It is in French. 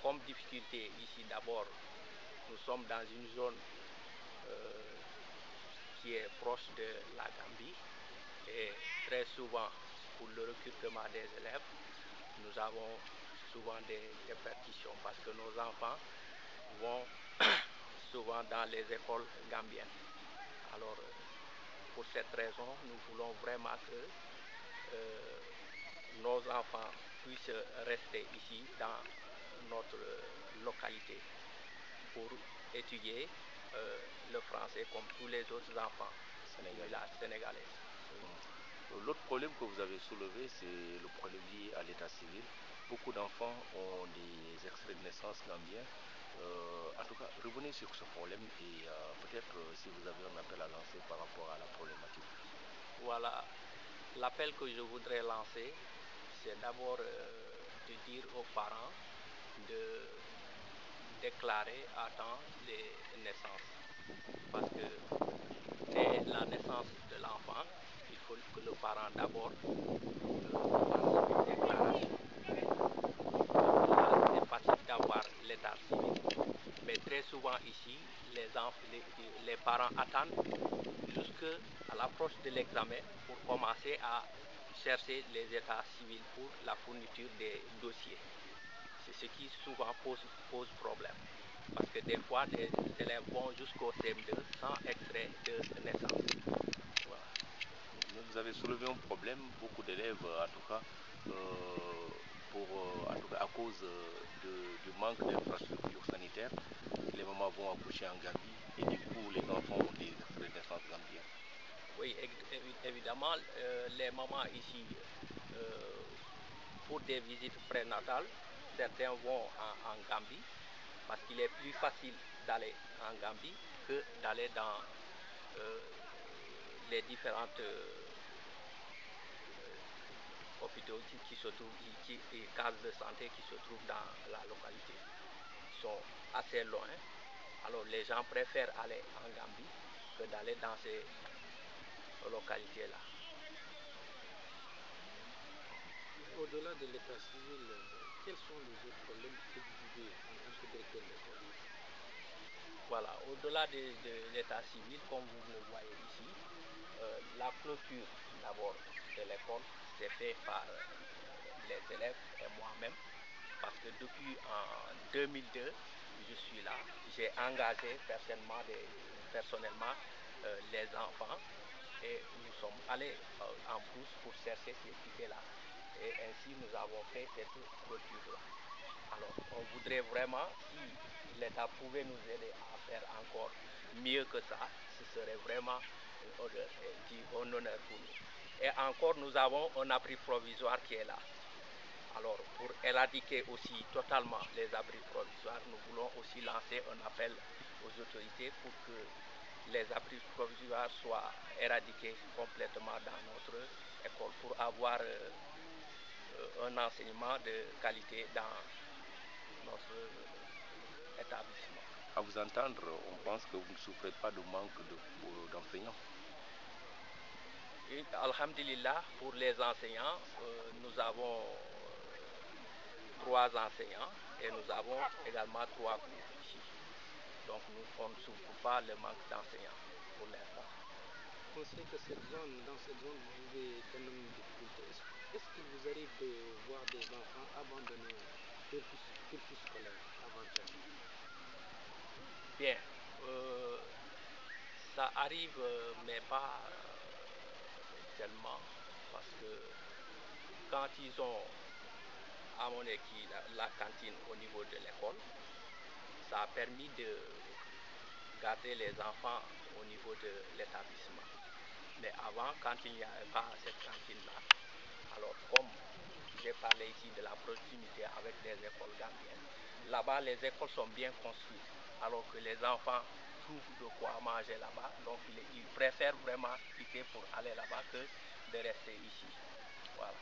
comme difficulté ici, d'abord, nous sommes dans une zone qui est proche de la Gambie et très souvent, pour le recrutement des élèves, nous avons souvent des répercussions parce que nos enfants vont souvent dans les écoles gambiennes. Alors, pour cette raison, nous voulons vraiment que nos enfants puissent rester ici dans notre localité pour étudier le français comme tous les autres enfants sénégalais. L'autre problème que vous avez soulevé, c'est le problème lié à l'état civil. Beaucoup d'enfants ont des extraits de naissance gambiens. En tout cas, revenez sur ce problème et peut-être si vous avez un appel à lancer par rapport à la problématique. Voilà, l'appel que je voudrais lancer, c'est d'abord de dire aux parents de déclarer à temps les naissances. Parce que dès la naissance de l'enfant, il faut que le parent d'abord fasse une déclaration. Là, c'est facile d'avoir l'état civil. Mais très souvent ici, les parents attendent jusqu'à l'approche de l'examen pour commencer à chercher les états civils pour la fourniture des dossiers. C'est ce qui souvent pose problème. Parce que des fois, des élèves vont jusqu'au CM2 sans extrait de naissance. Voilà. Vous avez soulevé un problème, beaucoup d'élèves, en tout cas, à cause du manque d'infrastructures sanitaires, les mamans vont accoucher en Gambie et du coup, les enfants ont des extraits de naissance gambiens. Oui, évidemment, les mamans ici, pour des visites prénatales, certains vont en Gambie parce qu'il est plus facile d'aller en Gambie que d'aller dans les différentes hôpitaux qui se trouvent, et cases de santé qui se trouvent dans la localité. Ils sont assez loin. Alors les gens préfèrent aller en Gambie que d'aller dans ces localités-là. Au-delà de l'état civil, quels sont les autres problèmes que vous vivez en tant que directeur d'école? Voilà, au-delà de l'état civil, comme vous le voyez ici, la clôture d'abord de l'école c'est fait par les élèves et moi-même, parce que depuis en 2002, je suis là, j'ai engagé personnellement les enfants et nous sommes allés en brousse pour chercher ces tickets-là. Et ainsi nous avons fait cette clôture-là. Alors on voudrait vraiment, si l'État pouvait nous aider à faire encore mieux que ça, ce serait vraiment un honneur pour nous. Et encore, nous avons un abri provisoire qui est là. Alors, pour éradiquer aussi totalement les abris provisoires, nous voulons aussi lancer un appel aux autorités pour que les abris provisoires soient éradiqués complètement dans notre école pour avoir un enseignement de qualité dans notre établissement. À vous entendre, on pense que vous ne souffrez pas de manque d'enseignants. Alhamdulillah, pour les enseignants, nous avons 3 enseignants et nous avons également 3 cours ici. Donc on ne souffre pas le manque d'enseignants pour l'instant. On sait que dans cette zone, vous vivez d'énormes difficultés. Est-ce qu'il vous arrive de voir des enfants abandonner leur cursus scolaire avant terme? Bien, ça arrive, mais pas tellement, parce que quand ils ont amené la cantine au niveau de l'école, ça a permis de garder les enfants au niveau de l'établissement. Mais avant, quand il n'y avait pas cette cantine-là, alors comme j'ai parlé ici de la proximité avec des écoles gambiennes, là-bas les écoles sont bien construites, alors que les enfants trouvent de quoi manger là-bas, donc ils préfèrent vraiment quitter pour aller là-bas que de rester ici. Voilà.